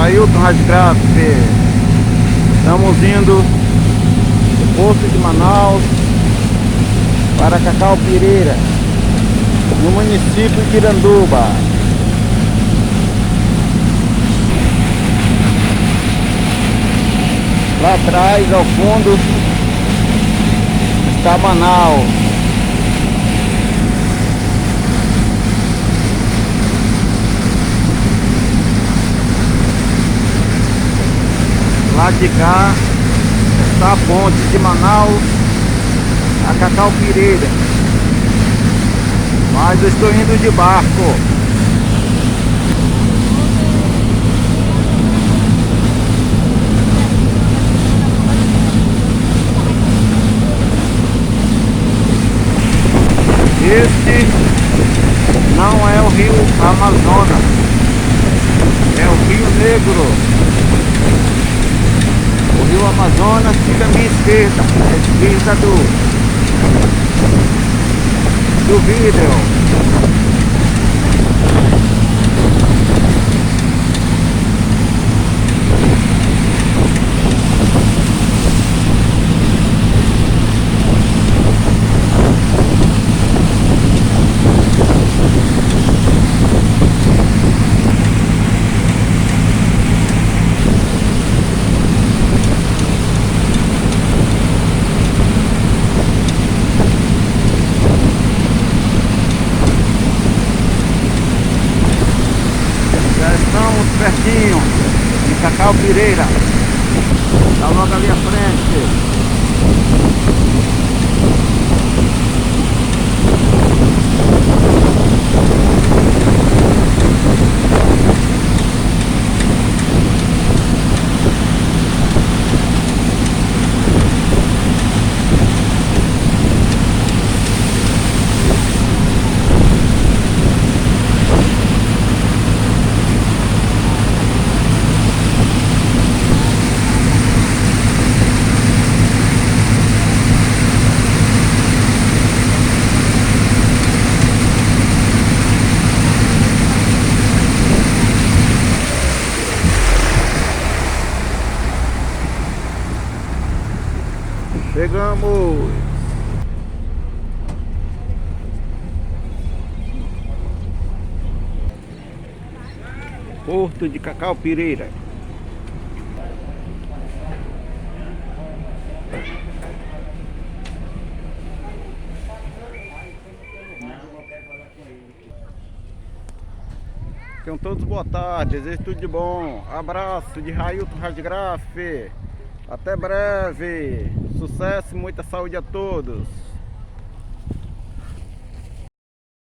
Jailton Rasgrafe. Estamos indo do Porto de Manaus para Cacaupireira, no município de Iranduba. Lá atrás, ao fundo, está Manaus. Lá de cá está a ponte de Manaus a Cacaupireira, mas eu estou indo de barco. Este não é o rio Amazonas, é o Rio Negro. O rio Amazonas fica à minha esquerda, à esquerda do vídeo. Pertinho de Cacaupireira, está logo ali à frente. Chegamos! Porto de Cacaupireira. Tenham todos boa tarde, desejo tudo de bom. Abraço de Jailton Rasgrafe. Até breve. Sucesso e muita saúde a todos.